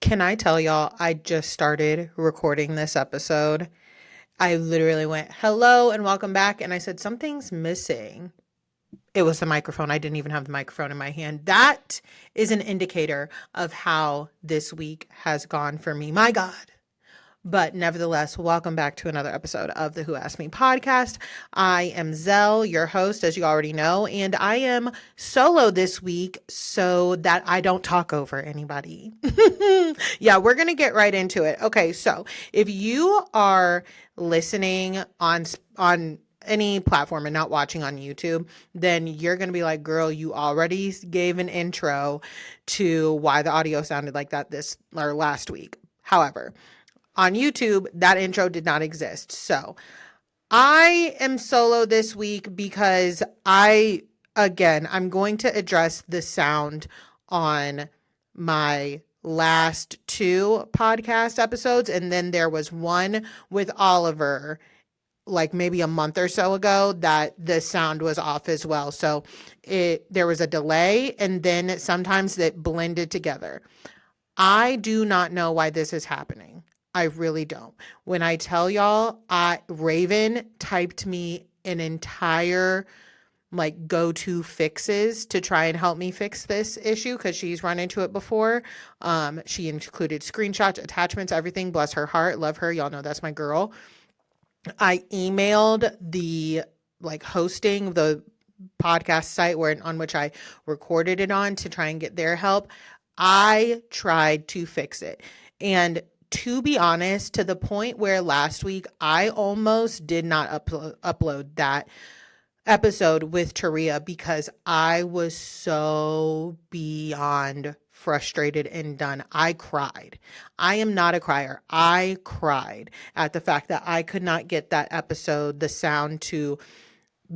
Can I tell y'all, I just started recording this episode. I literally went, hello and welcome back. And I said, something's missing. It was the microphone. I didn't even have the microphone in my hand. That is an indicator of how this week has gone for me. My God. But nevertheless, welcome back to another episode of the Who Asked Me podcast. I am Zell, your host, as you already know, and I am solo this week so that I don't talk over anybody. Yeah, we're going to get right into it. Okay, so if you are listening on any platform and not watching on YouTube, then you're going to be like, girl, you already gave an intro to why the audio sounded like that this or last week. However, on YouTube, that intro did not exist. So I am solo this week because I'm going to address the sound on my last two podcast episodes. And then there was one with Oliver, like maybe a month or so ago, that the sound was off as well. So there was a delay, and then sometimes it blended together. I do not know why this is happening. I really don't. When I tell y'all, Raven typed me an entire go-to fixes to try and help me fix this issue because she's run into it before. She included screenshots, attachments, everything. Bless her heart. Love her. Y'all know that's my girl. I emailed the hosting the podcast site on which I recorded it on to try and get their help. I tried to fix it. And to be honest, to the point where last week I almost did not upload that episode with Taria because I was so beyond frustrated and done. I cried. I am not a crier. I cried at the fact that I could not get that episode, the sound to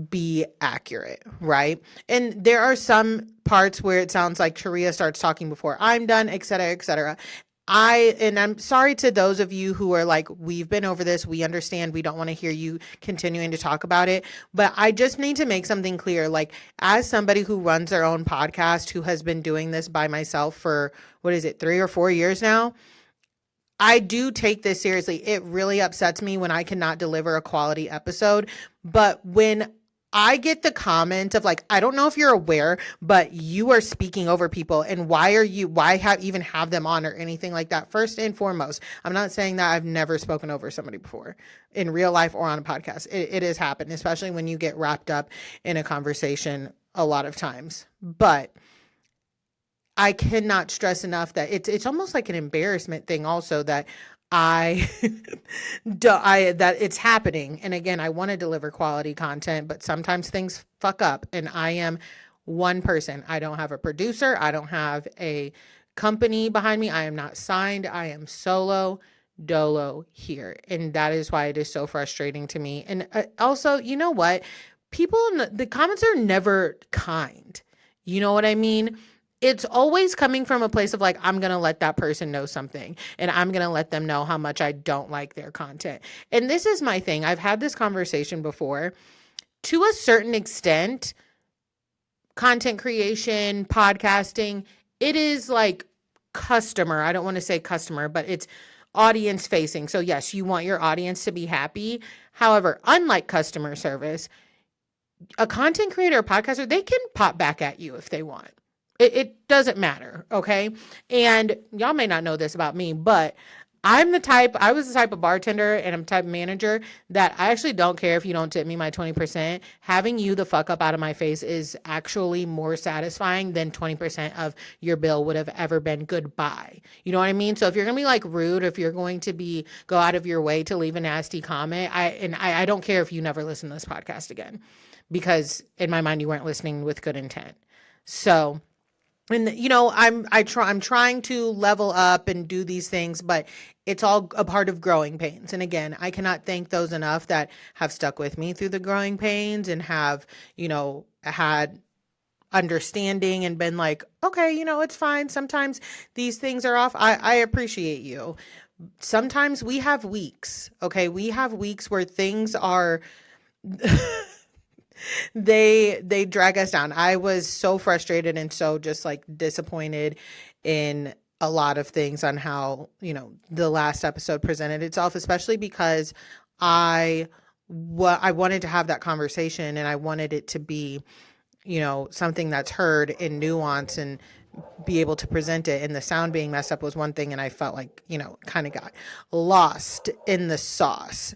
be accurate, right? And there are some parts where it sounds like Taria starts talking before I'm done, et cetera, et cetera. I'm sorry to those of you who are like, we've been over this, we understand, we don't want to hear you continuing to talk about it, but I just need to make something clear. Like, as somebody who runs their own podcast, who has been doing this by myself for, 3 or 4 years now, I do take this seriously. It really upsets me when I cannot deliver a quality episode, but when I get the comment of I don't know if you're aware, but you are speaking over people, and why even have them on or anything like that. First and foremost, I'm not saying that I've never spoken over somebody before in real life or on a podcast. It has happened, especially when you get wrapped up in a conversation a lot of times. But I cannot stress enough that it's almost like an embarrassment thing also that I that it's happening. And again, I want to deliver quality content, but sometimes things fuck up, and I am one person. I don't have a producer. I don't have a company behind me. I am not signed. I am solo dolo here. And that is why it is so frustrating to me. And also, you know what? People in the comments are never kind. You know what I mean? It's always coming from a place of I'm going to let that person know something, and I'm going to let them know how much I don't like their content. And this is my thing. I've had this conversation before. To a certain extent, content creation, podcasting, it is customer. I don't want to say customer, but it's audience facing. So yes, you want your audience to be happy. However, unlike customer service, a content creator or podcaster, they can pop back at you if they want. It doesn't matter, okay? And y'all may not know this about me, but I was the type of bartender and I'm the type of manager that I actually don't care if you don't tip me my 20%. Having you the fuck up out of my face is actually more satisfying than 20% of your bill would have ever been. Goodbye. You know what I mean? So if you're going to be rude, if you're going to go out of your way to leave a nasty comment, I don't care if you never listen to this podcast again, because in my mind, you weren't listening with good intent. So, and I'm trying to level up and do these things, but it's all a part of growing pains. And again, I cannot thank those enough that have stuck with me through the growing pains and have, had understanding and been okay, it's fine. Sometimes these things are off. I appreciate you. Sometimes we have weeks, okay? We have weeks where things are they drag us down. I was so frustrated and so just disappointed in a lot of things on how, you know, the last episode presented itself, especially because I I wanted to have that conversation and I wanted it to be, you know, something that's heard in nuance and be able to present it. And the sound being messed up was one thing, and I felt like, you know, kind of got lost in the sauce.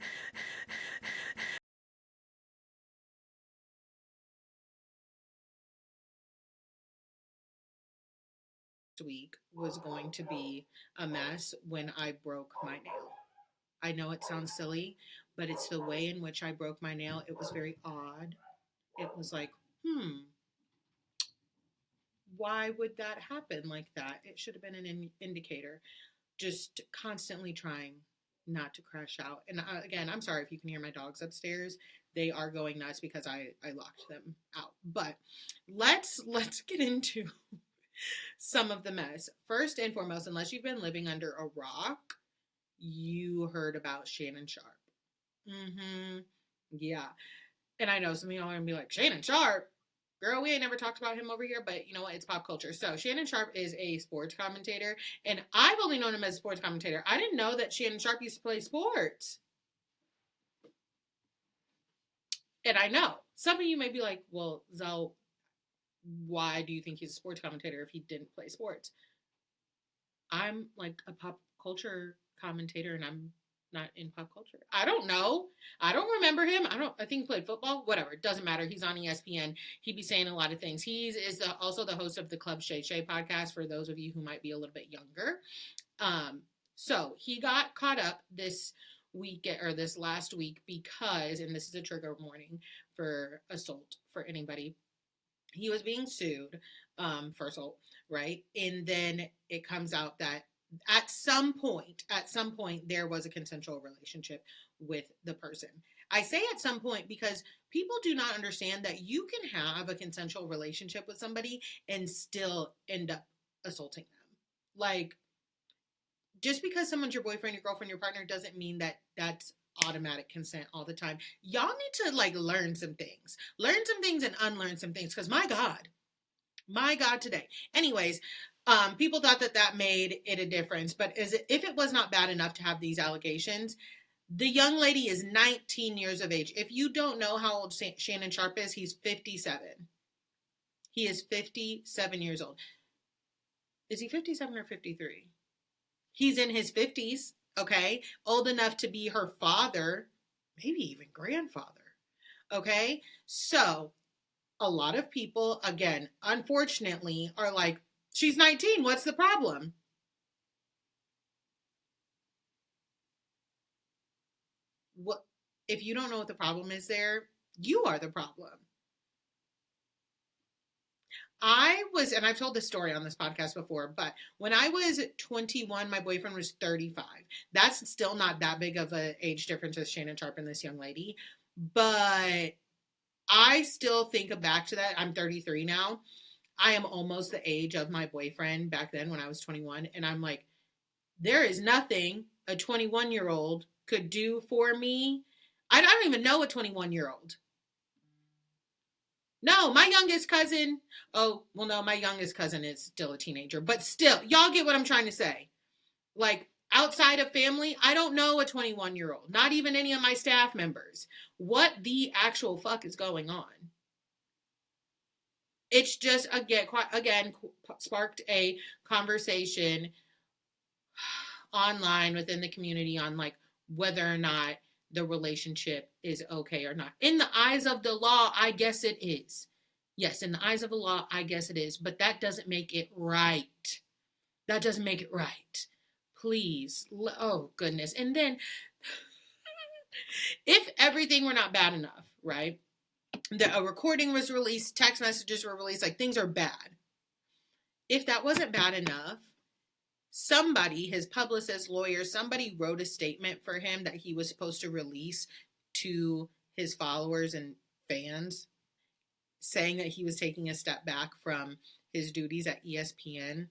Week was going to be a mess when I broke my nail. I know it sounds silly, but it's the way in which I broke my nail. It was very odd. It was like, why would that happen like that? It should have been an indicator. Just constantly trying not to crash out. And again, I'm sorry if you can hear my dogs upstairs. They are going nuts because I locked them out. But let's get into some of the mess. First and foremost, unless you've been living under a rock, you heard about Shannon Sharp. Yeah. And I know some of y'all are gonna be like, Shannon Sharp? Girl, we ain't never talked about him over here, but you know what? It's pop culture. So Shannon Sharp is a sports commentator, and I've only known him as a sports commentator. I didn't know that Shannon Sharp used to play sports. And I know some of you may be like, well, Zell, why do you think he's a sports commentator if he didn't play sports? I'm like a pop culture commentator, and I'm not in pop culture. I don't know. I don't remember him. I think he played football. Whatever. It doesn't matter. He's on ESPN. He'd be saying a lot of things. He is also the host of the Club Shay Shay podcast for those of you who might be a little bit younger. So he got caught up this week or this last week because, and this is a trigger warning for assault for anybody, he was being sued for assault, right? And then it comes out that at some point, there was a consensual relationship with the person. I say at some point because people do not understand that you can have a consensual relationship with somebody and still end up assaulting them. Like, just because someone's your boyfriend, your girlfriend, your partner doesn't mean that that's automatic consent all the time. Y'all need to like learn some things and unlearn some things, because my God today. Anyways, people thought that made it a difference, but if it was not bad enough to have these allegations, the young lady is 19 years of age. If you don't know how old Shannon Sharp is, he's 57. He is 57 years old. Is he 57 or 53? He's in his 50s, okay? Old enough to be her father, maybe even grandfather, okay? So a lot of people, again, unfortunately, are like, she's 19, what's the problem? What if you don't know what the problem is there? You are the problem. And I've told this story on this podcast before, but when I was 21, my boyfriend was 35. That's still not that big of an age difference as Shannon Sharp and this young lady. But I still think back to that. I'm 33 now. I am almost the age of my boyfriend back then when I was 21. And I'm like, there is nothing a 21-year-old could do for me. I don't even know a 21-year-old. No, my youngest cousin. Oh, well, no, my youngest cousin is still a teenager. But still, y'all get what I'm trying to say. Like, outside of family, I don't know a 21-year-old. Not even any of my staff members. What the actual fuck is going on? It's just, again, sparked a conversation online within the community on, like, whether or not the relationship is okay or not. In the eyes of the law, I guess it is. Yes, in the eyes of the law, I guess it is. But that doesn't make it right. That doesn't make it right. Please. Oh, goodness. And then, if everything were not bad enough, right? A recording was released, text messages were released, like things are bad. If that wasn't bad enough, somebody, his publicist, lawyer, somebody wrote a statement for him that he was supposed to release to his followers and fans, saying that he was taking a step back from his duties at ESPN.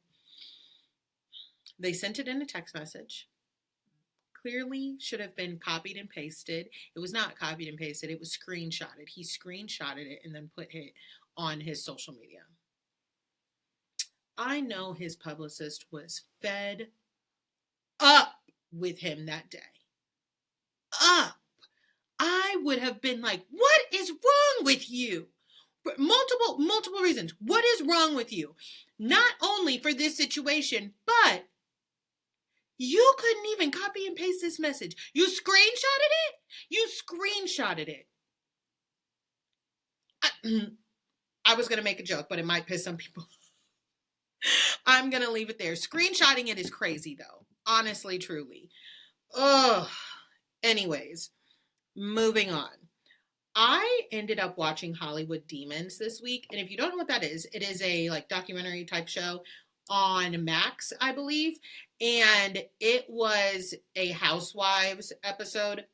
They sent it in a text message. Clearly should have been copied and pasted. It was not copied and pasted. It was screenshotted. He screenshotted it and then put it on his social media. I know his publicist was fed up with him that day. Up. I would have been like, what is wrong with you? For multiple reasons. What is wrong with you? Not only for this situation, but you couldn't even copy and paste this message. You screenshotted it? You screenshotted it. I was going to make a joke, but it might piss some people off. I'm going to leave it there. Screenshotting it is crazy, though. Honestly, truly. Ugh. Anyways, moving on. I ended up watching Hollywood Demons this week. And if you don't know what that is, it is a like documentary type show on Max, I believe. And it was a Housewives episode.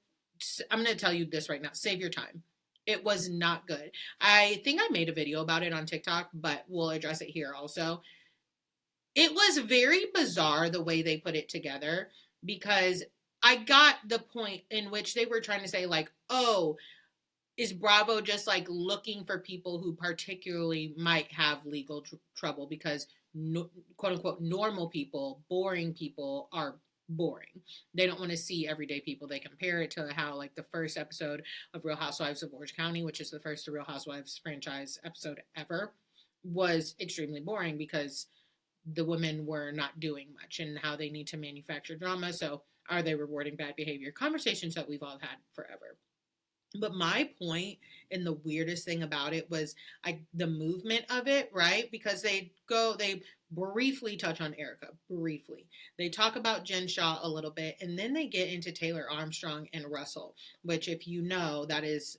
I'm going to tell you this right now. Save your time. It was not good. I think I made a video about it on TikTok, but we'll address it here also. It was very bizarre the way they put it together, because I got the point in which they were trying to say like, oh, is Bravo just like looking for people who particularly might have legal trouble because quote unquote normal people, boring people are boring. They don't want to see everyday people. They compare it to how like the first episode of Real Housewives of Orange County, which is the first Real Housewives franchise episode ever, was extremely boring because the women were not doing much and how they need to manufacture drama. So are they rewarding bad behavior? Conversations that we've all had forever. But my point and the weirdest thing about it was the movement of it, right? Because they briefly touch on Erica, briefly. They talk about Jen Shaw a little bit, and then they get into Taylor Armstrong and Russell, which if you know, that is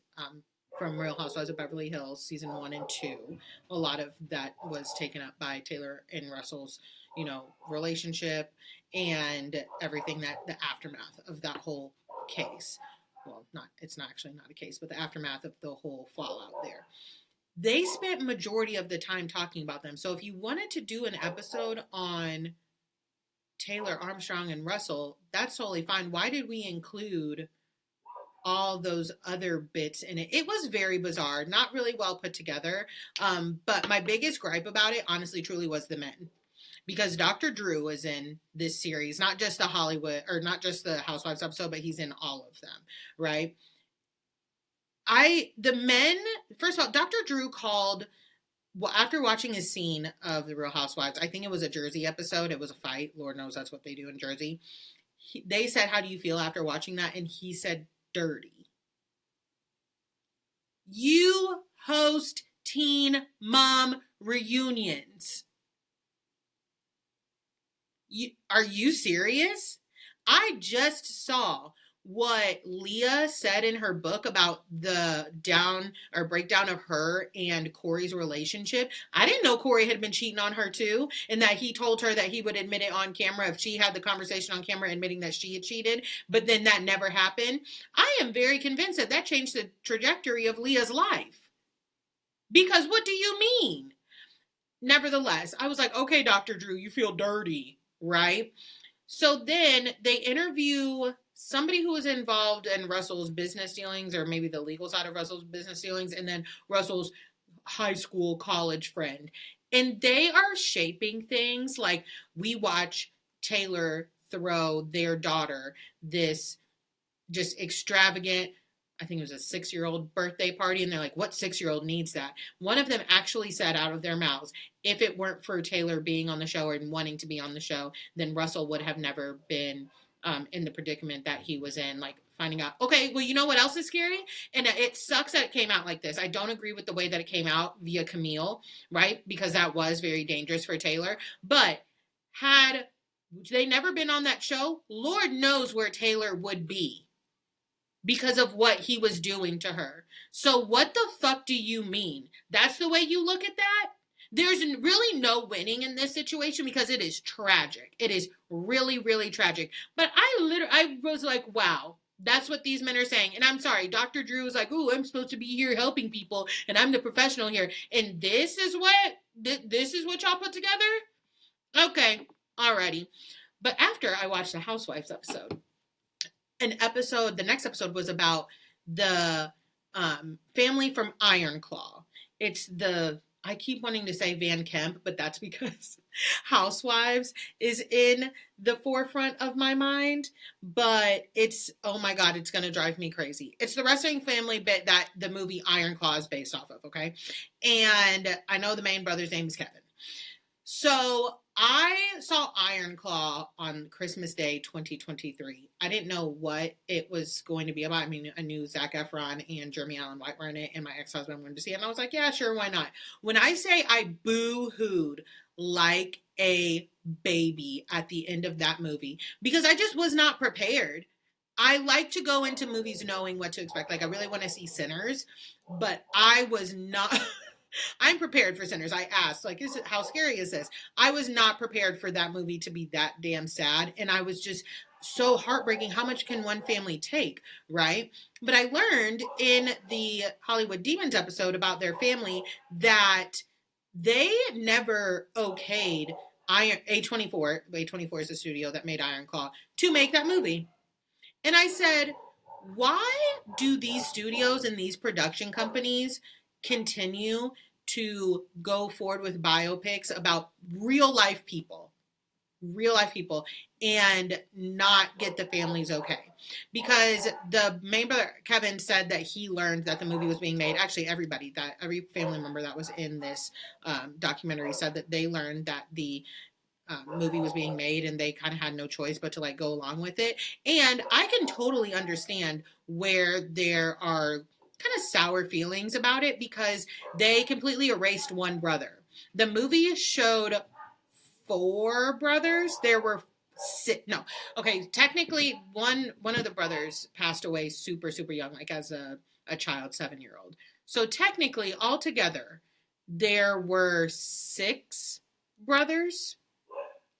from Real Housewives of Beverly Hills, season 1 and 2. A lot of that was taken up by Taylor and Russell's, relationship and everything the aftermath of that whole case. Well, it's not actually not a case, but the aftermath of the whole fallout there. They spent majority of the time talking about them. So if you wanted to do an episode on Taylor Armstrong and Russell, that's totally fine. Why did we include all those other bits in it? It was very bizarre, not really well put together. But my biggest gripe about it, honestly, truly, was the men. Because Dr. Drew is in this series, not just the Hollywood, or not just the Housewives episode, but he's in all of them, right? The men, first of all, Dr. Drew called, well, after watching a scene of the Real Housewives, I think it was a Jersey episode, it was a fight, Lord knows that's what they do in Jersey. They said, how do you feel after watching that? And he said, dirty. You host teen mom reunions. Are you serious? I just saw what Leah said in her book about the breakdown of her and Corey's relationship. I didn't know Corey had been cheating on her too, and that he told her that he would admit it on camera if she had the conversation on camera admitting that she had cheated, but then that never happened. I am very convinced that changed the trajectory of Leah's life. Because what do you mean? Nevertheless, I was like, okay, Dr. Drew, you feel dirty. Right? So then they interview somebody who was involved in Russell's business dealings, or maybe the legal side of Russell's business dealings, and then Russell's high school, college friend. And they are shaping things like, we watch Taylor throw their daughter this just extravagant, I think it was a 6-year-old birthday party, and they're like, what 6-year-old needs that? One of them actually said out of their mouths, if it weren't for Taylor being on the show and wanting to be on the show, then Russell would have never been in the predicament that he was in, like finding out, okay, well, you know what else is scary? And it sucks that it came out like this. I don't agree with the way that it came out via Camille, right? Because that was very dangerous for Taylor. But had they never been on that show, Lord knows where Taylor would be, because of what he was doing to her. So what the fuck do you mean? That's the way you look at that? There's really no winning in this situation because it is tragic. It is really, really tragic. But I was like, wow, that's what these men are saying. And I'm sorry, Dr. Drew was like, ooh, I'm supposed to be here helping people, and I'm the professional here. And this is what y'all put together? Okay, alrighty. But after I watched the Housewives episode, the next episode was about the family from Iron Claw. It's the I keep wanting to say Van Kemp, but that's because Housewives is in the forefront of my mind. But it's, oh my God, it's going to drive me crazy. It's the wrestling family bit that the movie Iron Claw is based off of, okay? And I know the main brother's name is Kevin. So I saw Iron Claw on Christmas Day 2023. I didn't know what it was going to be about. I mean, I knew Zac Efron and Jeremy Allen White were in it, and my ex-husband wanted to see it. And I was like, yeah, sure, why not? When I say I boo-hooed like a baby at the end of that movie, because I just was not prepared. I like to go into movies knowing what to expect. Like, I really want to see Sinners, but I was not... I'm prepared for Sinners. I asked, like, how scary is this? I was not prepared for that movie to be that damn sad. And I was just so heartbreaking. How much can one family take, right? But I learned in the Hollywood Demons episode about their family that they never okayed A24. A24 is the studio that made Iron Claw to make that movie. And I said, why do these studios and these production companies continue to go forward with biopics about real life people, and not get the families okay? Because the main brother, Kevin, said that he learned that the movie was being made. Actually, every family member that was in this documentary said that they learned that the movie was being made, and they kind of had no choice but to like go along with it. And I can totally understand where there are kind of sour feelings about it, because they completely erased one brother. The movie showed 4 brothers. There were 6. No, okay. Technically, one of the brothers passed away super young, like as a child, 7-year-old. So technically, altogether, there were 6 brothers.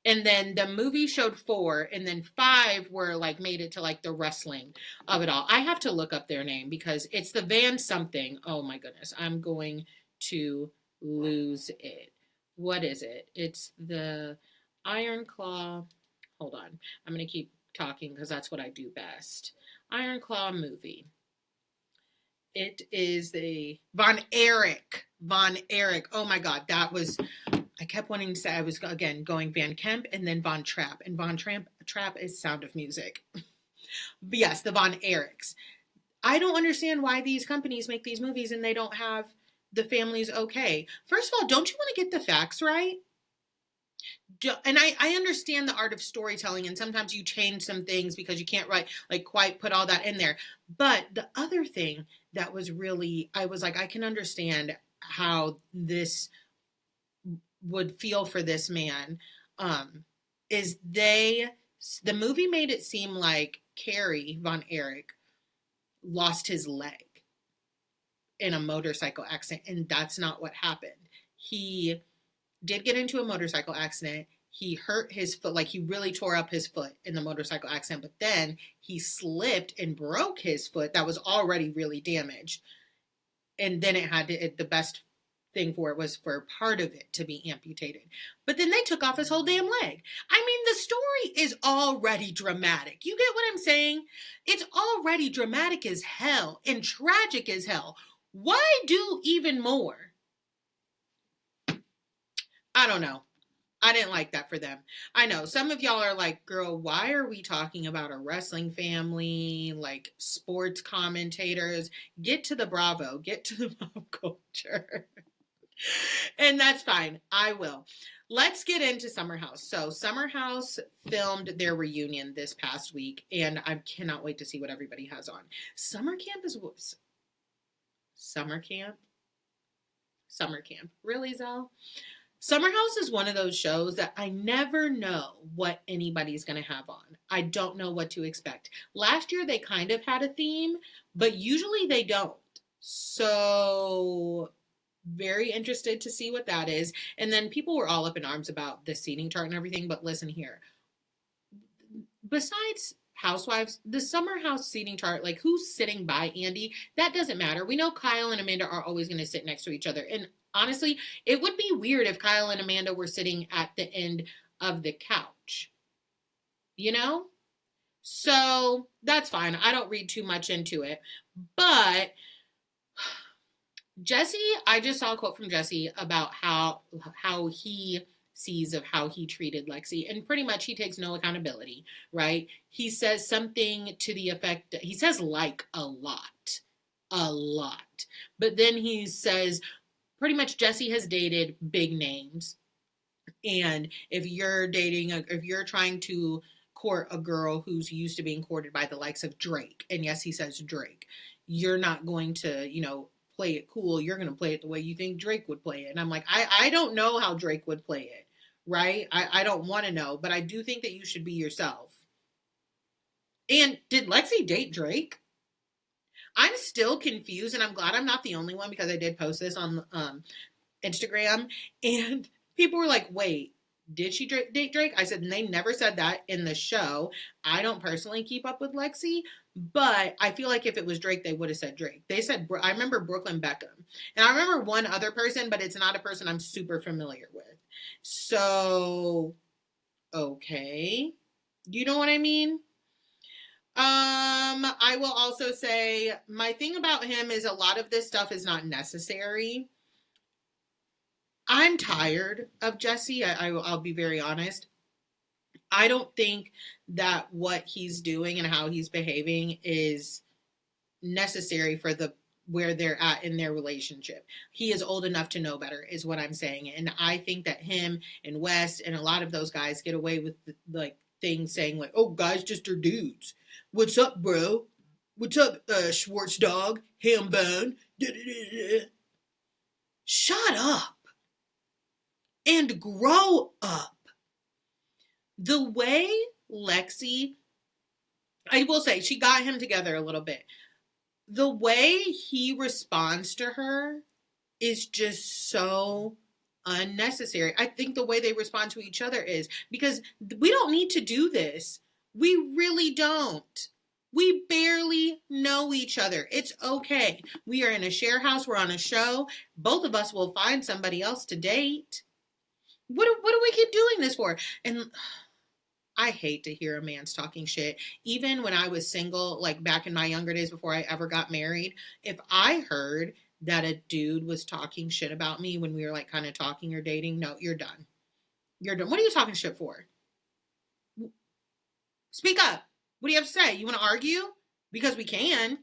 And then the movie showed 4, and then 5 were like made it to like the wrestling of it all. I have to look up their name because it's the Van something. Oh my goodness, I'm going to lose it. What is it? It's the Iron Claw. Hold on, I'm going to keep talking because that's what I do best. Iron Claw movie. It is the Von Erich. Oh my God, that was... I kept wanting to say, I was, again, going Van Kemp and then Von Trapp. And Von Trapp is Sound of Music. But yes, the Von Erichs. I don't understand why these companies make these movies and they don't have the families okay. First of all, don't you want to get the facts right? And I understand the art of storytelling, and sometimes you change some things because you can't quite put all that in there. But the other thing that was really, I was like, I can understand how this would feel for this man, is the movie made it seem like Carrie Von Erich lost his leg in a motorcycle accident, and that's not what happened. He did get into a motorcycle accident. He hurt his foot, like he really tore up his foot in the motorcycle accident, but then he slipped and broke his foot that was already really damaged. And then the best thing for it was for part of it to be amputated. But then they took off his whole damn leg. I mean, the story is already dramatic. You get what I'm saying? It's already dramatic as hell and tragic as hell. Why do even more? I don't know. I didn't like that for them. I know some of y'all are like, girl, why are we talking about a wrestling family, like sports commentators? Get to the Bravo, get to the pop culture. And that's fine. I will. Let's get into Summer House. So Summer House filmed their reunion this past week, and I cannot wait to see what everybody has on. Summer camp. Really, Zell? Summer House is one of those shows that I never know what anybody's going to have on. I don't know what to expect. Last year, they kind of had a theme, but usually they don't. So... very interested to see what that is. And then people were all up in arms about the seating chart and everything, but listen here. Besides Housewives, the Summer House seating chart, like who's sitting by Andy, that doesn't matter. We know Kyle and Amanda are always going to sit next to each other. And honestly, it would be weird if Kyle and Amanda were sitting at the end of the couch. You know? So that's fine. I don't read too much into it. But Jesse, I just saw a quote from Jesse about how he sees of how he treated Lexi, and pretty much he takes no accountability, right? He says something to the effect that he says like a lot, but then he says pretty much Jesse has dated big names, and if you're trying to court a girl who's used to being courted by the likes of Drake, and yes, he says Drake, you're not going to, play it cool. You're going to play it the way you think Drake would play it. And I'm like, I don't know how Drake would play it, right? I don't want to know, but I do think that you should be yourself. And did Lexi date Drake? I'm still confused, and I'm glad I'm not the only one because I did post this on Instagram, and people were like, wait, did she date Drake? I said, and they never said that in the show. I don't personally keep up with Lexi, but I feel like if it was Drake, they would have said Drake. They said, I remember Brooklyn Beckham. And I remember one other person, but it's not a person I'm super familiar with. So, okay. You know what I mean? I will also say my thing about him is a lot of this stuff is not necessary. I'm tired of Jesse. I'll be very honest. I don't think that what he's doing and how he's behaving is necessary for the where they're at in their relationship. He is old enough to know better, is what I'm saying. And I think that him and West and a lot of those guys get away with like things saying like, "Oh, guys just are dudes. What's up, bro? What's up, Schwartz dog, ham bone? Shut up and grow up." The way Lexi, I will say, she got him together a little bit. The way he responds to her is just so unnecessary. I think the way they respond to each other is because we don't need to do this. We really don't. We barely know each other. It's okay. We are in a share house. We're on a show. Both of us will find somebody else to date. What do we keep doing this for? And I hate to hear a man's talking shit. Even when I was single, like back in my younger days before I ever got married, if I heard that a dude was talking shit about me when we were like kind of talking or dating, no, you're done. You're done. What are you talking shit for? Speak up. What do you have to say? You want to argue? Because we can.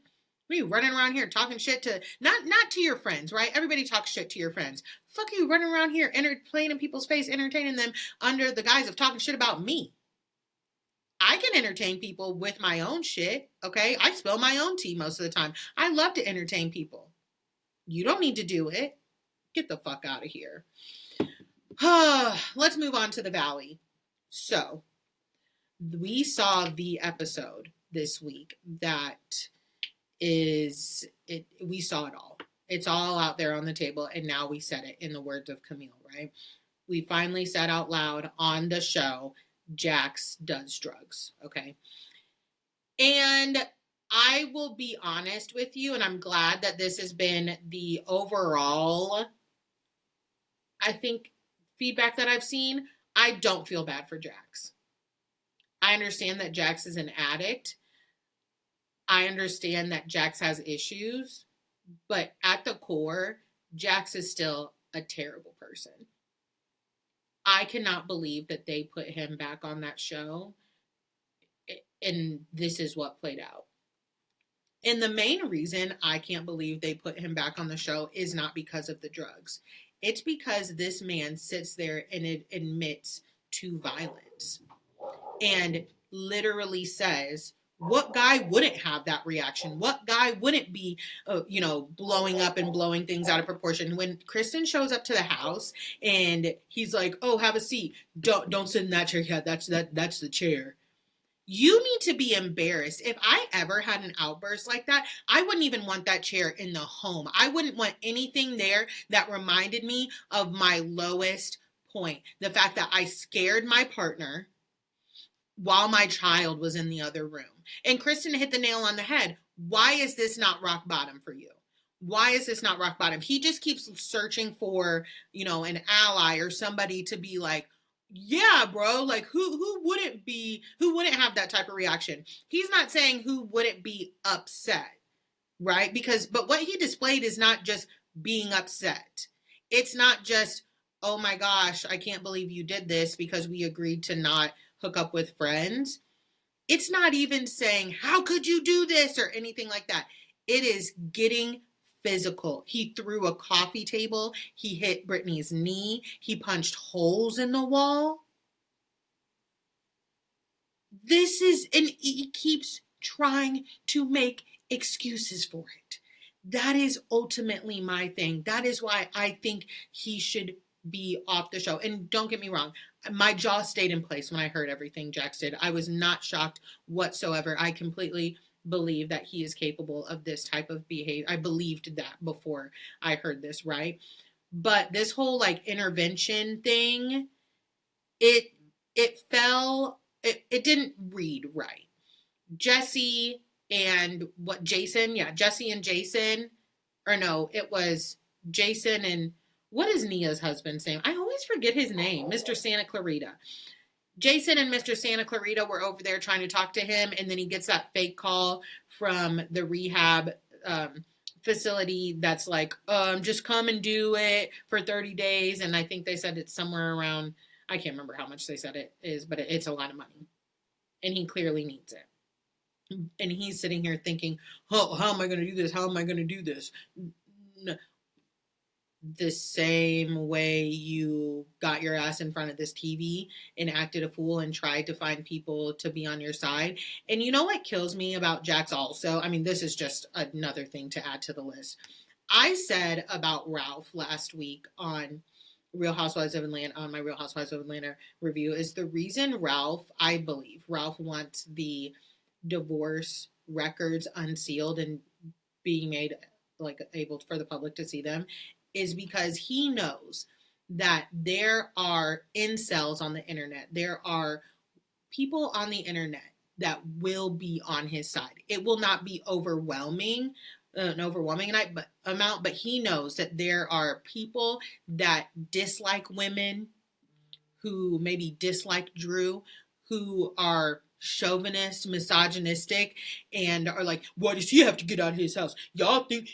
What are you running around here talking shit to not to your friends, right? Everybody talks shit to your friends. Fuck you running around here playing in people's face, entertaining them under the guise of talking shit about me. I can entertain people with my own shit, okay? I spill my own tea most of the time. I love to entertain people. You don't need to do it. Get the fuck out of here. Let's move on to the Valley. So, we saw the episode this week that is it. We saw it all. It's all out there on the table, and now we said it in the words of Camille, right? We finally said out loud on the show, Jax does drugs, okay? And I will be honest with you, and I'm glad that this has been the overall, I think, feedback that I've seen. I don't feel bad for Jax. I understand that Jax is an addict. I understand that Jax has issues, but at the core, Jax is still a terrible person. I cannot believe that they put him back on that show, and this is what played out. And the main reason I can't believe they put him back on the show is not because of the drugs. It's because this man sits there and it admits to violence and literally says, what guy wouldn't have that reaction? What guy wouldn't be, blowing up and blowing things out of proportion? When Kristen shows up to the house and he's like, "Oh, have a seat. Don't sit in that chair. Yeah, that's the chair." You need to be embarrassed. If I ever had an outburst like that, I wouldn't even want that chair in the home. I wouldn't want anything there that reminded me of my lowest point. The fact that I scared my partner while my child was in the other room. And Kristen hit the nail on the head. Why is this not rock bottom for you? Why is this not rock bottom? He just keeps searching for, an ally or somebody to be like, yeah, bro, like who wouldn't have that type of reaction? He's not saying who wouldn't be upset, right? But what he displayed is not just being upset. It's not just, oh my gosh, I can't believe you did this because we agreed to not hook up with friends. It's not even saying, how could you do this or anything like that. It is getting physical. He threw a coffee table. He hit Brittany's knee. He punched holes in the wall. And he keeps trying to make excuses for it. That is ultimately my thing. That is why I think he should be off the show. And don't get me wrong, my jaw stayed in place when I heard everything Jax did. I was not shocked whatsoever. I completely believe that he is capable of this type of behavior. I believed that before I heard this, right? But this whole like intervention thing, it didn't read right. Jesse and Jason, or no, it was Jason and what is Nia's husband's name? I always forget his name, Mr. Santa Clarita. Jason and Mr. Santa Clarita were over there trying to talk to him, and then he gets that fake call from the rehab facility that's like, just come and do it for 30 days. And I think they said it's somewhere around, I can't remember how much they said it is, but it's a lot of money. And he clearly needs it. And he's sitting here thinking, oh, how am I going to do this? How am I going to do this? The same way you got your ass in front of this TV and acted a fool and tried to find people to be on your side. And you know what kills me about Jax also? I mean, this is just another thing to add to the list. I said about Ralph last week on Real Housewives of Atlanta, on my Real Housewives of Atlanta review, is the reason I believe Ralph wants the divorce records unsealed and being made like able for the public to see them is because he knows that there are incels on the internet. There are people on the internet that will be on his side. It will not be an overwhelming amount, but he knows that there are people that dislike women, who maybe dislike Drew, who are chauvinist, misogynistic, and are like, why does he have to get out of his house? Y'all think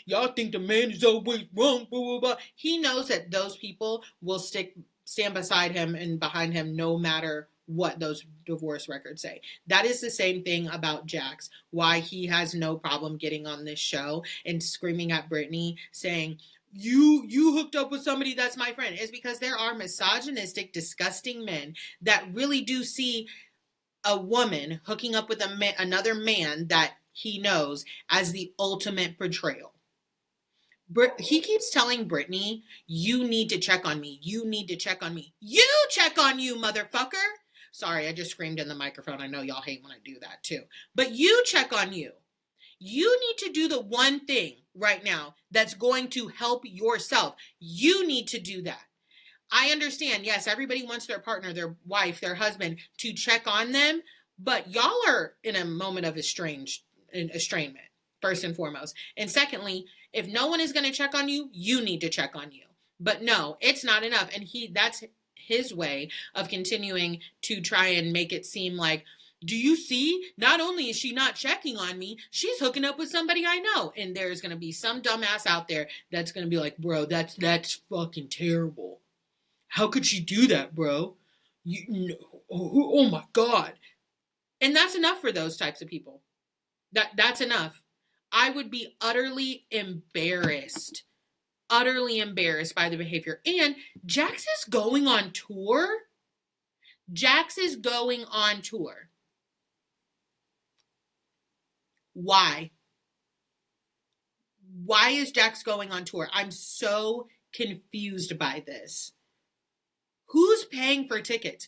the man is always wrong, blah, blah, blah. He knows that those people will stand beside him and behind him no matter what those divorce records say. That is the same thing about Jax. Why he has no problem getting on this show and screaming at Brittany saying, you hooked up with somebody that's my friend, is because there are misogynistic, disgusting men that really do see a woman hooking up with another man that he knows as the ultimate betrayal. He keeps telling Brittany, you need to check on me. You need to check on me. You check on you, motherfucker. Sorry, I just screamed in the microphone. I know y'all hate when I do that too. But you check on you. You need to do the one thing right now that's going to help yourself. You need to do that. I understand, yes, everybody wants their partner, their wife, their husband to check on them, but y'all are in a moment of estrangement, first and foremost. And secondly, if no one is going to check on you, you need to check on you. But no, it's not enough. And that's his way of continuing to try and make it seem like, do you see? Not only is she not checking on me, she's hooking up with somebody I know. And there's going to be some dumbass out there that's going to be like, bro, that's fucking terrible. How could she do that, bro? Oh my God. And that's enough for those types of people. That's enough. I would be utterly embarrassed by the behavior. And Jax is going on tour. Why? Why is Jax going on tour? I'm so confused by this. Who's paying for tickets?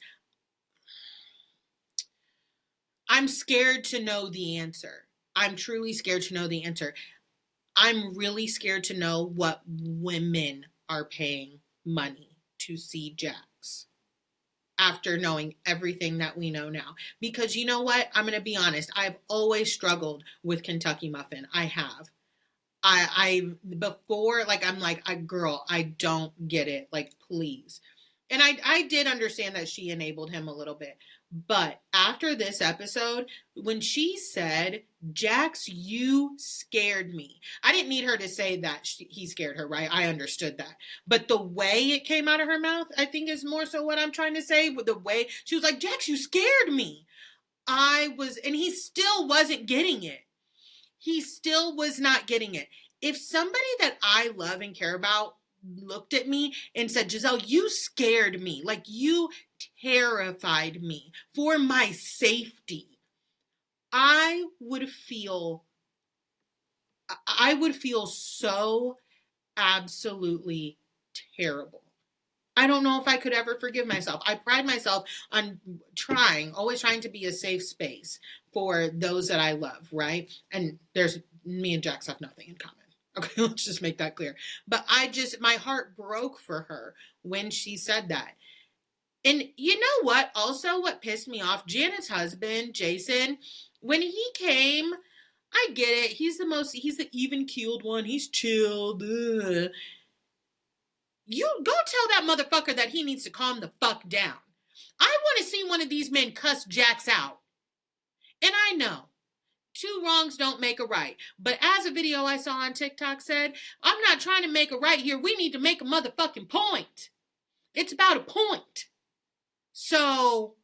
I'm scared to know the answer. I'm truly scared to know the answer. I'm really scared to know what women are paying money to see Jax after knowing everything that we know now. Because you know what? I'm going to be honest. I've always struggled with Kentucky Muffin. I have. Before, like, I'm like, girl, I don't get it. Like, please. And I did understand that she enabled him a little bit. But after this episode, when she said, Jax, you scared me. I didn't need her to say that he scared her, right? I understood that. But the way it came out of her mouth, I think is more so what I'm trying to say. The way she was like, Jax, you scared me. And he still wasn't getting it. He still was not getting it. If somebody that I love and care about looked at me and said, Giselle, you scared me. Like, you terrified me for my safety, I would feel so absolutely terrible. I don't know if I could ever forgive myself. I pride myself on always trying to be a safe space for those that I love, right? And me and Jax have nothing in common. Okay, let's just make that clear. But my heart broke for her when she said that. And you know what? Also, what pissed me off, Janet's husband, Jason, when he came, I get it. He's the even-keeled one. He's chilled. Ugh. You go tell that motherfucker that he needs to calm the fuck down. I want to see one of these men cuss Jax out. And I know, 2 wrongs don't make a right. But as a video I saw on TikTok said, I'm not trying to make a right here. We need to make a motherfucking point. It's about a point. So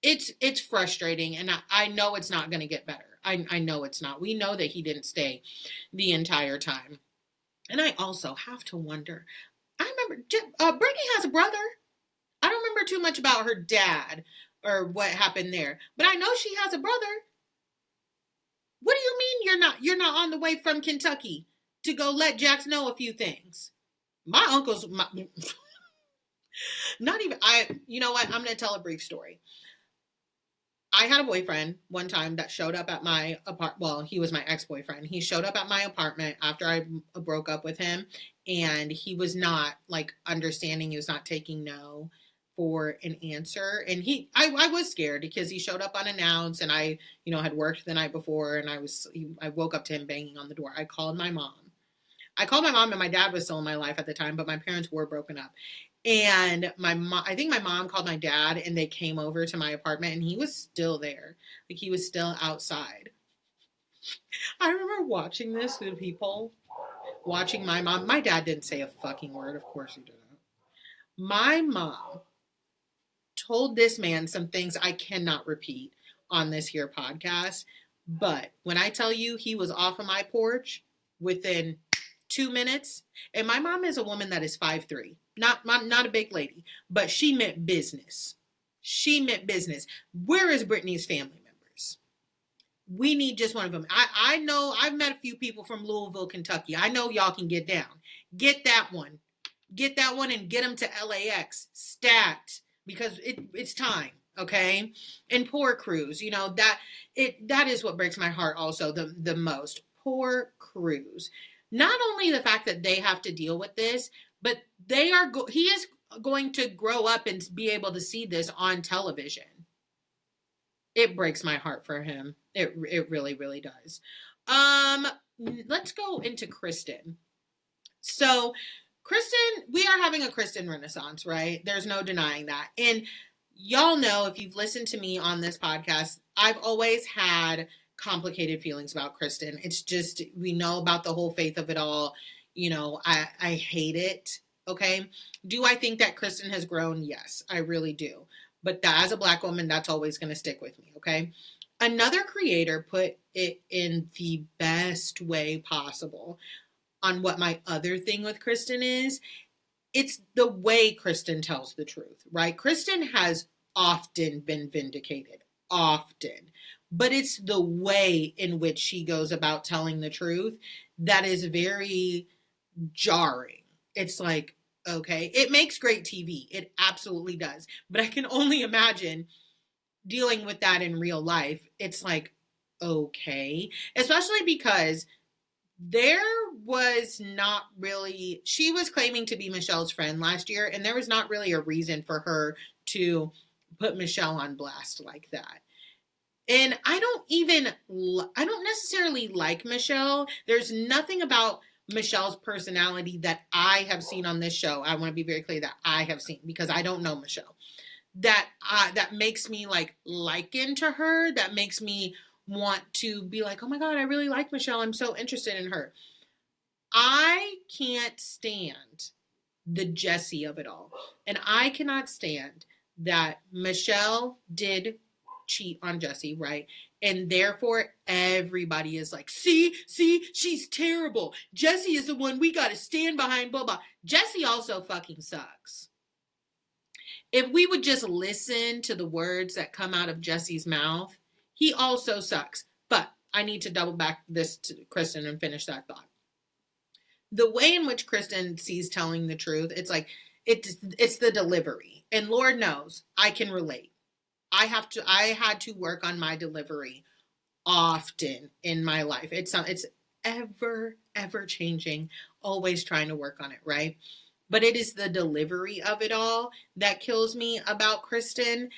it's frustrating, and I know it's not going to get better. I know it's not. We know that he didn't stay the entire time. And I also have to wonder, I remember Brittany has a brother. I don't remember too much about her dad or what happened there, but I know she has a brother. What do you mean you're not on the way from Kentucky to go let Jax know a few things? My uncle's not even you know what? I'm going to tell a brief story. I had a boyfriend one time that showed up at my apartment. Well, he was my ex-boyfriend. He showed up at my apartment after I broke up with him, and he was not like understanding. He was not taking no for an answer. And I was scared because he showed up unannounced, and I, had worked the night before, and I woke up to him banging on the door. I called my mom. And my dad was still in my life at the time, but my parents were broken up. And I think my mom called my dad, and they came over to my apartment, and he was still there. Like, he was still outside. I remember watching this with people, watching my mom. My dad didn't say a fucking word. Of course he didn't. My mom told this man some things I cannot repeat on this here podcast. But when I tell you he was off of my porch within 2 minutes, and my mom is a woman that is 5'3". Not a big lady, but she meant business. She meant business. Where is Brittany's family members? We need just one of them. I know I've met a few people from Louisville, Kentucky. I know y'all can get down. Get that one. Get that one and get them to LAX stat, because it's time. Okay. And poor Cruz, that is what breaks my heart also the most. Poor Cruz. Not only the fact that they have to deal with this, but he is going to grow up and be able to see this on television. It breaks my heart for him. It really, really does. Let's go into Kristen. So Kristen, we are having a Kristen renaissance, right? There's no denying that. And y'all know, if you've listened to me on this podcast, I've always had complicated feelings about Kristen. It's just, we know about the whole faith of it all. I hate it. Okay. Do I think that Kristen has grown? Yes, I really do. But as a Black woman, that's always going to stick with me. Okay. Another creator put it in the best way possible on what my other thing with Kristen is. It's the way Kristen tells the truth, right? Kristen has often been vindicated. Often. But it's the way in which she goes about telling the truth that is very jarring. It's like, okay, it makes great TV. It absolutely does. But I can only imagine dealing with that in real life. It's like, okay. Especially because there was not really, she was claiming to be Michelle's friend last year, and there was not really a reason for her to put Michelle on blast like that. And I don't necessarily like Michelle. There's nothing about Michelle's personality that I have seen on this show. I want to be very clear that I have seen, because I don't know Michelle. that makes me like liken to her, that makes me want to be like, oh my God, I really like Michelle. I'm so interested in her. I can't stand the Jesse of it all. And I cannot stand that Michelle did cheat on Jesse, right? And therefore everybody is like, see, she's terrible. Jesse is the one we got to stand behind, blah, blah. Jesse also fucking sucks. If we would just listen to the words that come out of Jesse's mouth, he also sucks. But I need to double back this to Kristen and finish that thought. The way in which Kristen sees telling the truth, it's like, it's the delivery. And Lord knows I can relate. I had to work on my delivery often in my life. It's ever changing, always trying to work on it, right? But it is the delivery of it all that kills me about Kristen.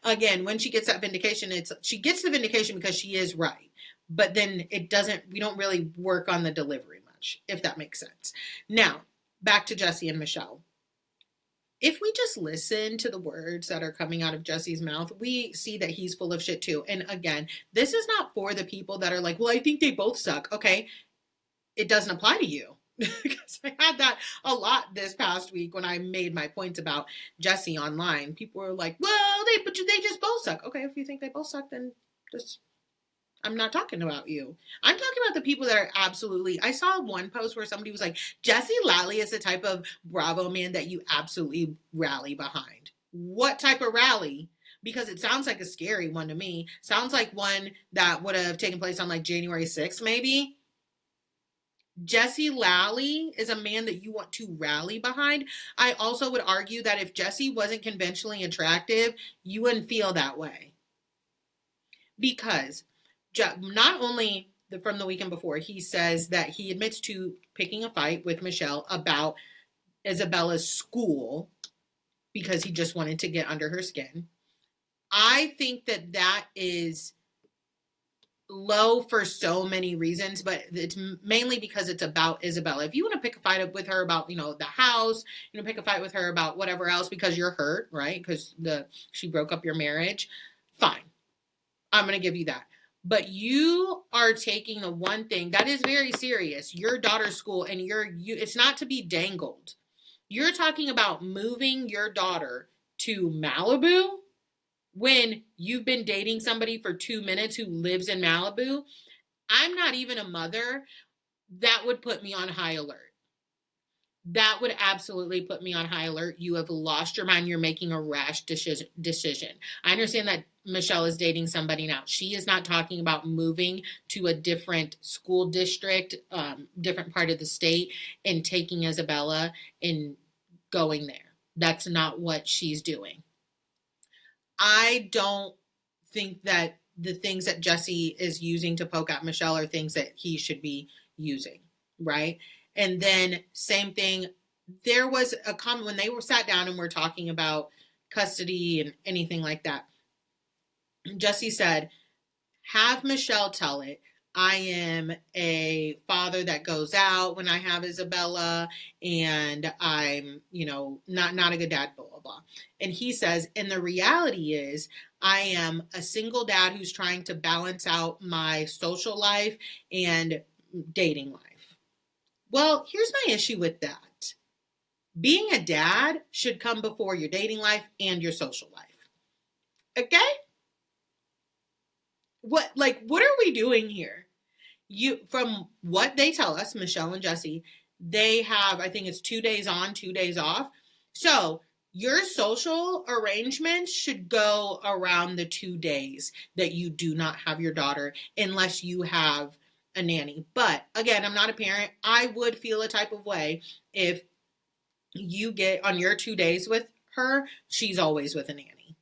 Again, when she gets that vindication, she gets the vindication because she is right. But then we don't really work on the delivery much, if that makes sense. Now, back to Jesse and Michelle. If we just listen to the words that are coming out of Jesse's mouth, we see that he's full of shit too. And again, this is not for the people that are like, well, I think they both suck. Okay, it doesn't apply to you. Because I had that a lot this past week when I made my points about Jesse online. People were like, well, they just both suck. Okay, if you think they both suck, then I'm not talking about you. I'm talking about the people that are absolutely... I saw one post where somebody was like, Jesse Lally is the type of Bravo man that you absolutely rally behind. What type of rally? Because it sounds like a scary one to me. Sounds like one that would have taken place on like January 6th, maybe. Jesse Lally is a man that you want to rally behind. I also would argue that if Jesse wasn't conventionally attractive, you wouldn't feel that way. Because not only from the weekend before, he says that he admits to picking a fight with Michelle about Isabella's school because he just wanted to get under her skin. I think that is low for so many reasons, but it's mainly because it's about Isabella. If you want to pick a fight with her about, the house, pick a fight with her about whatever else because you're hurt, right? Because she broke up your marriage, fine. I'm going to give you that. But you are taking the one thing that is very serious, your daughter's school, and it's not to be dangled. You're talking about moving your daughter to Malibu when you've been dating somebody for 2 minutes who lives in Malibu. I'm not even a mother. That would put me on high alert. That would absolutely put me on high alert. You have lost your mind. You're making a rash decision. I understand that Michelle is dating somebody now. She is not talking about moving to a different school district, different part of the state, and taking Isabella and going there. That's not what she's doing. I don't think that the things that Jesse is using to poke at Michelle are things that he should be using, right? And then same thing, there was a comment when they were sat down and were talking about custody and anything like that. Jesse said, have Michelle tell it. I am a father that goes out when I have Isabella, and I'm, not a good dad, blah, blah, blah. And he says, and the reality is I am a single dad who's trying to balance out my social life and dating life. Well, here's my issue with that. Being a dad should come before your dating life and your social life. Okay? What are we doing here? From what they tell us, Michelle and Jesse, they have, I think it's 2 days on, 2 days off. So your social arrangements should go around the 2 days that you do not have your daughter, unless you have a nanny. But again, I'm not a parent. I would feel a type of way if you get on your 2 days with her, she's always with a nanny.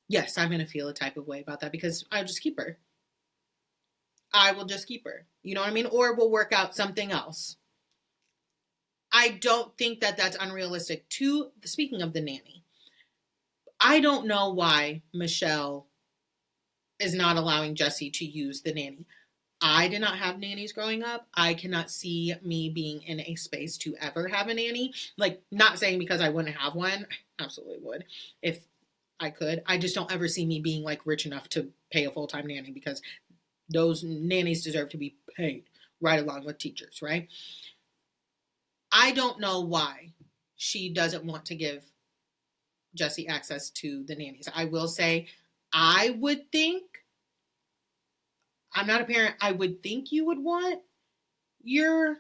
Yes, I'm going to feel a type of way about that because I'll just keep her. I will just keep her. You know what I mean? Or we'll work out something else. I don't think that that's unrealistic. Speaking of the nanny, I don't know why Michelle is not allowing Jesse to use the nanny. I did not have nannies growing up. I cannot see me being in a space to ever have a nanny. Like, not saying because I wouldn't have one. I absolutely would if I could. I just don't ever see me being like rich enough to pay a full-time nanny, because those nannies deserve to be paid right along with teachers, right? I don't know why she doesn't want to give Jesse access to the nannies. I will say, I would think, I'm not a parent, I would think you would want your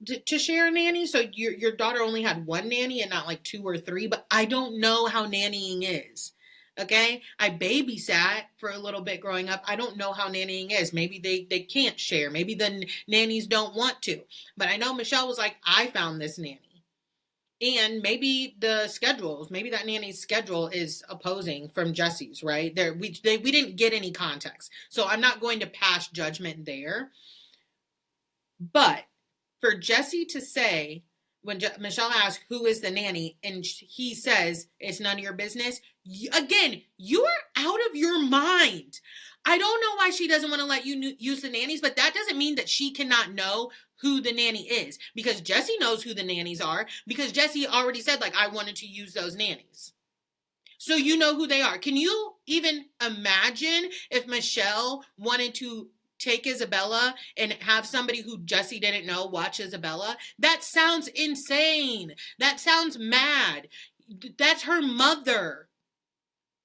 to share a nanny, so your daughter only had one nanny and not like two or three. But I don't know how nannying is. Okay, I babysat for a little bit growing up. I don't know how nannying is. Maybe they can't share. Maybe the nannies don't want to. But I know Michelle was like, I found this nanny. And maybe the schedules, maybe that nanny's schedule is opposing from Jesse's, right? We didn't get any context. So I'm not going to pass judgment there. But for Jesse to say, when Michelle asks who is the nanny, and he says it's none of your business, again, you are out of your mind. I don't know why she doesn't want to let you use the nannies, but that doesn't mean that she cannot know who the nanny is, because Jesse knows who the nannies are, because Jesse already said, like, I wanted to use those nannies. So you know who they are. Can you even imagine if Michelle wanted to take Isabella and have somebody who Jesse didn't know watch Isabella? That sounds insane. That sounds mad. That's her mother.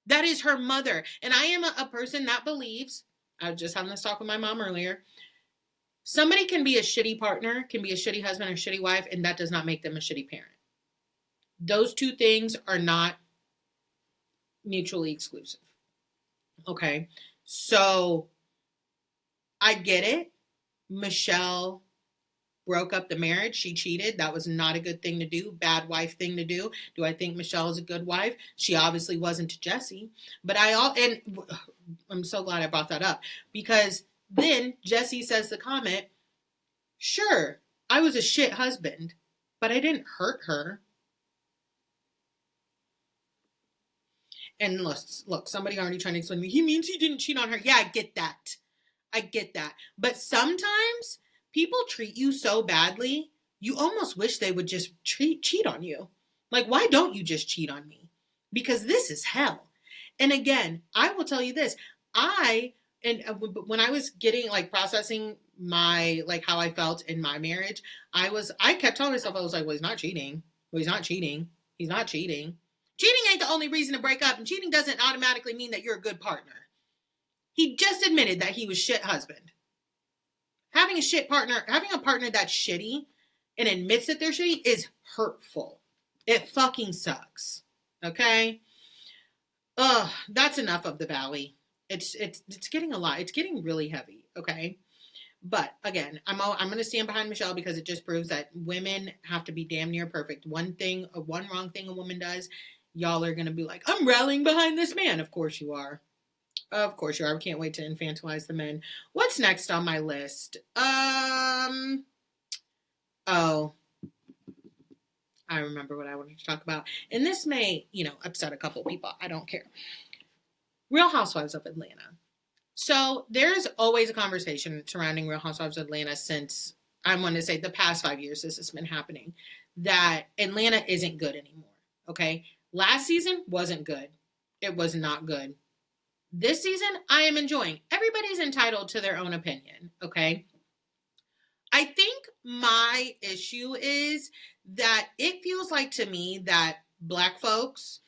That is her mother. And I am a person that believes, I was just having this talk with my mom earlier, somebody can be a shitty partner, can be a shitty husband or shitty wife, and that does not make them a shitty parent. Those two things are not mutually exclusive. Okay? So I get it. Michelle broke up the marriage. She cheated. That was not a good thing to do. Bad wife thing to do. Do I think Michelle is a good wife? She obviously wasn't to Jesse. But I'm so glad I brought that up, because then Jesse says the comment, sure, I was a shit husband, but I didn't hurt her. And look, somebody already trying to explain to me, he means he didn't cheat on her. Yeah, I get that. But sometimes people treat you so badly, you almost wish they would just cheat on you. Like, why don't you just cheat on me? Because this is hell. And again, I will tell you this. When I was getting, like, processing my, like, how I felt in my marriage, I kept telling myself, I was like, well, he's not cheating. Well, he's not cheating. He's not cheating. Cheating ain't the only reason to break up, and cheating doesn't automatically mean that you're a good partner. He just admitted that he was shit husband. Having a partner that's shitty and admits that they're shitty is hurtful. It fucking sucks. Okay? Ugh, that's enough of the valley. It's getting a lot. It's getting really heavy. Okay? But again, I'm going to stand behind Michelle, because it just proves that women have to be damn near perfect. One wrong thing a woman does, y'all are going to be like, I'm rallying behind this man. Of course you are. Of course you are. We can't wait to infantilize the men. What's next on my list? I remember what I wanted to talk about. And this may, upset a couple people. I don't care. Real Housewives of Atlanta. So there's always a conversation surrounding Real Housewives of Atlanta since, I want to say, the past 5 years this has been happening, that Atlanta isn't good anymore. Okay? Last season wasn't good. It was not good. This season, I am enjoying. Everybody's entitled to their own opinion, okay? I think my issue is that it feels like to me that Black folks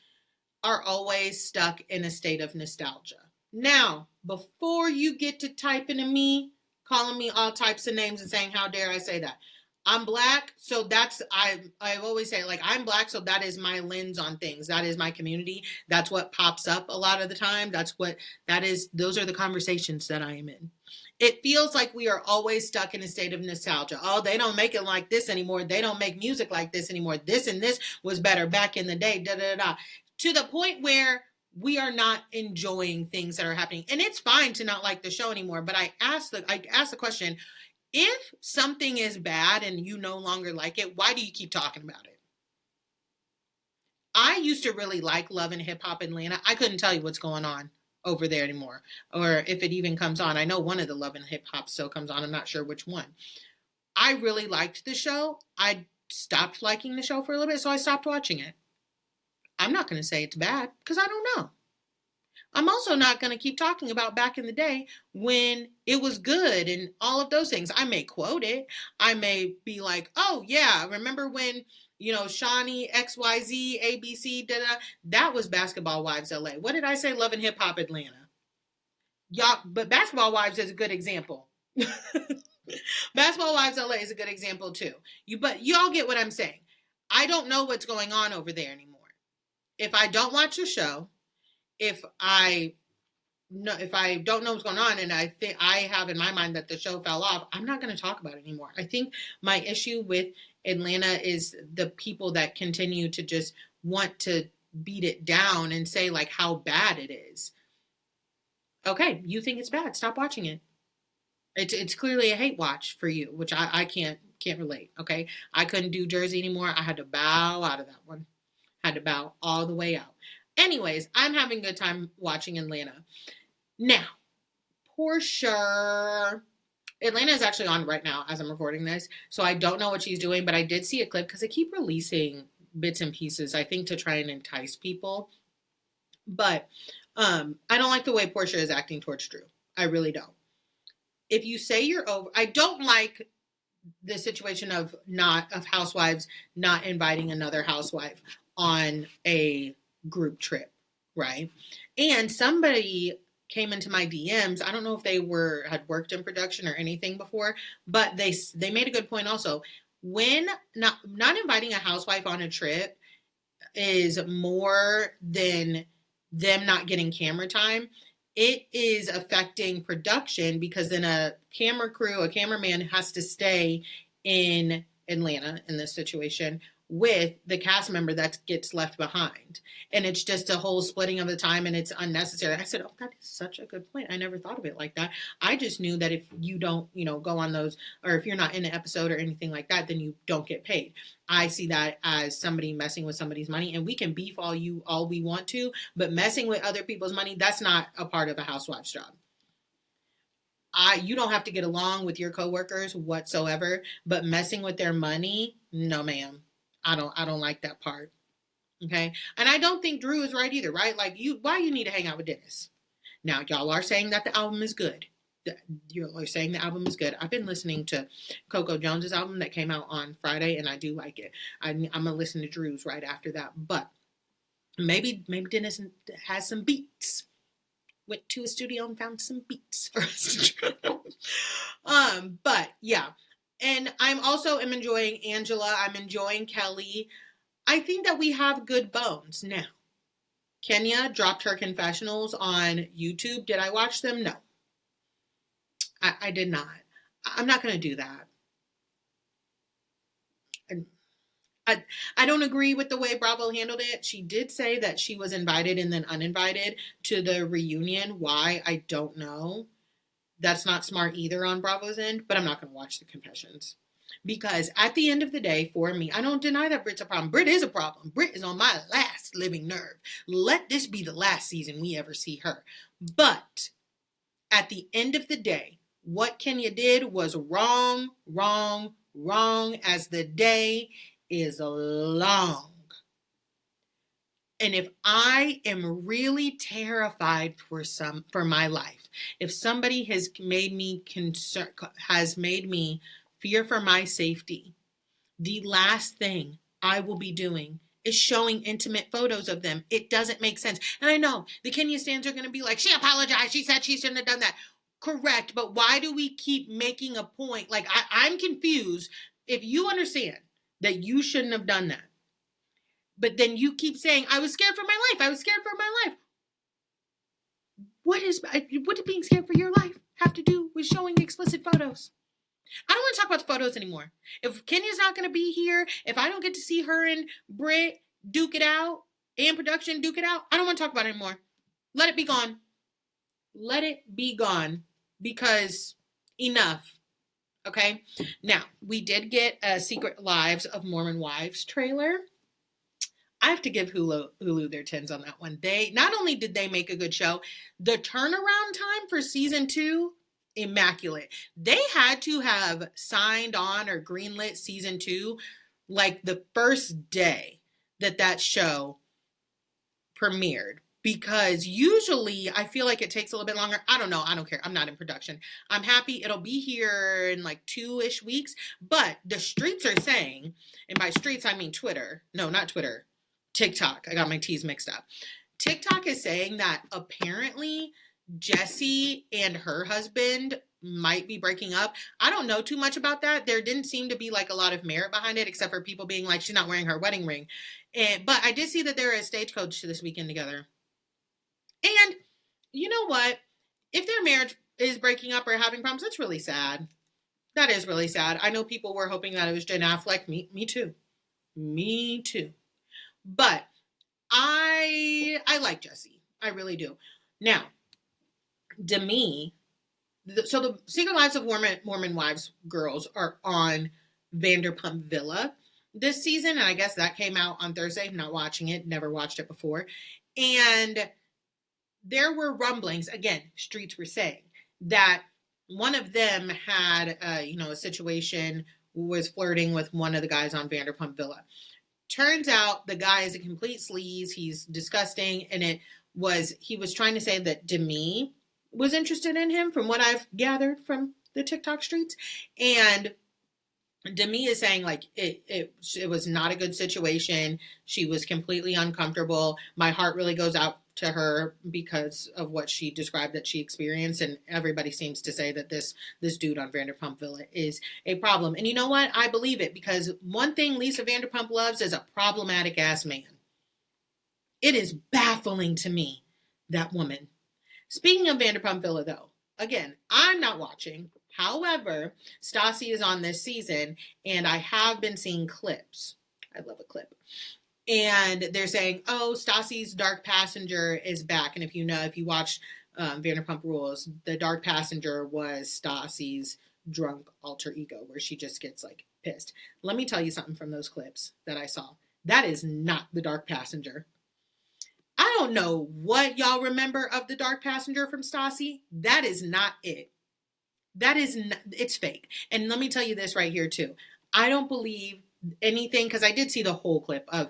are always stuck in a state of nostalgia. Now, before you get to typing to me, calling me all types of names and saying, how dare I say that? I'm Black, so I always say, like, I'm Black, so that is my lens on things. That is my community. That's what pops up a lot of the time. Those are the conversations that I am in. It feels like we are always stuck in a state of nostalgia. Oh, they don't make it like this anymore. They don't make music like this anymore. This and this was better back in the day, da-da-da-da. To the point where we are not enjoying things that are happening. And it's fine to not like the show anymore, but I asked the question, if something is bad and you no longer like it, why do you keep talking about it? I used to really like Love and Hip Hop Atlanta. I couldn't tell you what's going on. over there anymore, or if it even comes on. I know one of the Love and Hip Hop still comes on. I'm not sure which one. I really liked the show. I stopped liking the show for a little bit, so I stopped watching it. I'm not going to say it's bad because I don't know. I'm also not going to keep talking about back in the day when it was good and all of those things. I may quote it. I may be like, oh, yeah, remember when, Shawnee, XYZ, ABC, da-da, that was Basketball Wives LA. What did I say? Love and Hip Hop Atlanta. Y'all, but Basketball Wives is a good example. Basketball Wives LA is a good example too. But y'all get what I'm saying. I don't know what's going on over there anymore. If I don't watch the show, if I don't know what's going on, and I think I have in my mind that the show fell off, I'm not going to talk about it anymore. I think my issue with Atlanta is the people that continue to just want to beat it down and say like how bad it is. Okay, you think it's bad? Stop watching it. It's clearly a hate watch for you, which I can't relate. Okay, I couldn't do Jersey anymore. I had to bow out of that one. Had to bow all the way out. Anyways, I'm having a good time watching Atlanta. Now, Portia. Atlanta is actually on right now as I'm recording this, so I don't know what she's doing, but I did see a clip because they keep releasing bits and pieces, I think, to try and entice people. But I don't like the way Portia is acting towards Drew. I really don't. If you say you're over, I don't like the situation of housewives not inviting another housewife on a group trip, right? And somebody came into my DMs. I don't know if they had worked in production or anything before, but they made a good point also. When not inviting a housewife on a trip is more than them not getting camera time. It is affecting production because then a cameraman has to stay in Atlanta in this situation with the cast member that gets left behind. And it's just a whole splitting of the time and it's unnecessary. I said, oh, that is such a good point. I never thought of it like that. I just knew that if you don't, go on those, or if you're not in an episode or anything like that, then you don't get paid. I see that as somebody messing with somebody's money, and we can beef all we want to, but messing with other people's money, that's not a part of a housewife's job. You don't have to get along with your coworkers whatsoever, but messing with their money, no ma'am. I don't like that part. Okay. And I don't think Drew is right either, right? Like why you need to hang out with Dennis? Now y'all are saying that the album is good. You're saying the album is good. I've been listening to Coco Jones's album that came out on Friday, and I do like it. I'm gonna listen to Drew's right after that. But maybe Dennis has some beats. Went to a studio and found some beats for us to but yeah. And I'm also enjoying Angela. I'm enjoying Kelly. I think that we have good bones now. Kenya dropped her confessionals on YouTube. Did I watch them? No. I did not. I'm not going to do that. I don't agree with the way Bravo handled it. She did say that she was invited and then uninvited to the reunion. Why? I don't know. That's not smart either on Bravo's end, but I'm not going to watch the confessions. Because at the end of the day, for me, I don't deny that Brit's a problem. Brit is a problem. Brit is on my last living nerve. Let this be the last season we ever see her. But at the end of the day, what Kenya did was wrong, as the day is long. And if I am really terrified for my life, if somebody has made me fear for my safety, the last thing I will be doing is showing intimate photos of them. It doesn't make sense. And I know the Kenya stans are going to be like, she apologized. She said she shouldn't have done that. Correct. But why do we keep making a point? Like, I'm confused. If you understand that you shouldn't have done that, but then you keep saying, I was scared for my life. I was scared for my life. What did being scared for your life have to do with showing explicit photos? I don't want to talk about the photos anymore. If Kenya's not going to be here, if I don't get to see her and Brit duke it out, and production duke it out, I don't want to talk about it anymore. Let it be gone. Let it be gone. Because enough. Okay? Now, we did get a Secret Lives of Mormon Wives trailer. I have to give Hulu their tins on that one. They not only did they make a good show, the turnaround time for season 2, immaculate. They had to have signed on or greenlit season 2 like the first day that show premiered, because usually I feel like it takes a little bit longer. I don't know. I don't care. I'm not in production. I'm happy it'll be here in like 2-ish weeks. But the streets are saying, and by streets I mean Twitter. No, not Twitter. TikTok. I got my T's mixed up. TikTok is saying that apparently Jessie and her husband might be breaking up. I don't know too much about that. There didn't seem to be like a lot of merit behind it, except for people being like, she's not wearing her wedding ring. But I did see that they're at Stagecoach this weekend together. And you know what? If their marriage is breaking up or having problems, that's really sad. That is really sad. I know people were hoping that it was Jen Affleck. Me too. Me too. But I like Jessie. I really do. Now, Demi, so the Secret Lives of Mormon Wives girls are on Vanderpump Villa this season, and I guess that came out on Thursday. I'm not watching it, never watched it before. And there were rumblings, again, streets were saying, that one of them had a situation, was flirting with one of the guys on Vanderpump Villa. Turns out the guy is a complete sleaze. He's disgusting, and he was trying to say that Demi was interested in him, from what I've gathered from the TikTok streets. And Demi is saying like it was not a good situation. She was completely uncomfortable. My heart really goes out to her because of what she described that she experienced, and everybody seems to say that this dude on Vanderpump Villa is a problem. And you know what? I believe it, because one thing Lisa Vanderpump loves is a problematic ass man. It is baffling to me, that woman. Speaking of Vanderpump Villa, though, again, I'm not watching. However, Stassi is on this season, and I have been seeing clips. I love a clip. And they're saying, oh, Stassi's Dark Passenger is back. And if you watched Vanderpump Rules, the Dark Passenger was Stassi's drunk alter ego, where she just gets like pissed. Let me tell you something from those clips that I saw. That is not the Dark Passenger. I don't know what y'all remember of the Dark Passenger from Stassi. That is not it. It's fake. And let me tell you this right here too. I don't believe anything, because I did see the whole clip of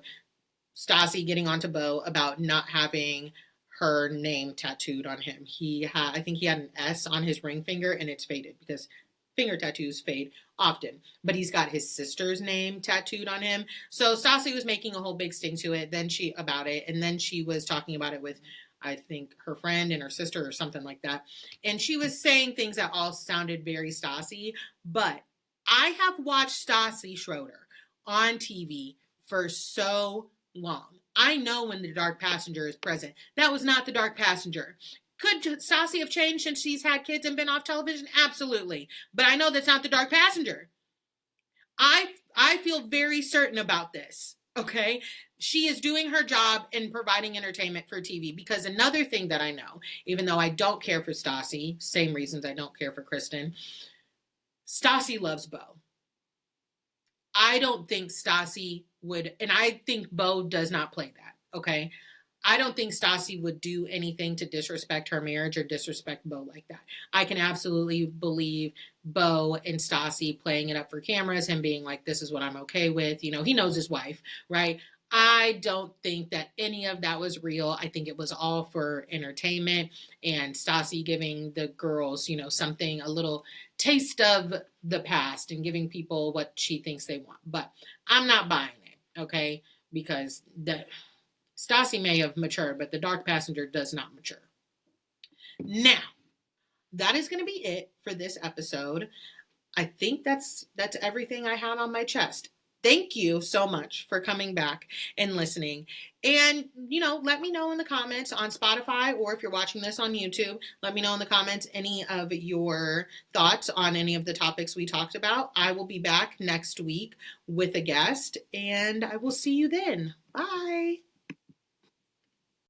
Stassi getting onto Beau about not having her name tattooed on him. I think he had an S on his ring finger, and it's faded because finger tattoos fade often. But he's got his sister's name tattooed on him. So Stassi was making a whole big sting to it. Then she was talking about it with, I think, her friend and her sister or something like that. And she was saying things that all sounded very Stassi. But I have watched Stassi Schroeder on TV for so long. I know when the Dark Passenger is present. That was not the Dark Passenger. Could Stassi have changed since she's had kids and been off television? Absolutely. But I know that's not the Dark Passenger. I feel very certain about this. Okay? She is doing her job in providing entertainment for TV, because another thing that I know, even though I don't care for Stassi, same reasons I don't care for Kristen, Stassi loves Beau. I don't think Stassi would, and I think Beau does not play that, okay? I don't think Stassi would do anything to disrespect her marriage or disrespect Beau like that. I can absolutely believe Beau and Stassi playing it up for cameras and being like, this is what I'm okay with. He knows his wife, right? I don't think that any of that was real. I think it was all for entertainment, and Stassi giving the girls, something, a little taste of the past, and giving people what she thinks they want. But I'm not buying it, okay? Because Stassi may have matured, but the Dark Passenger does not mature. Now, that is going to be it for this episode. I think that's everything I had on my chest. Thank you so much for coming back and listening. And, let me know in the comments on Spotify, or if you're watching this on YouTube, let me know in the comments any of your thoughts on any of the topics we talked about. I will be back next week with a guest, and I will see you then. Bye.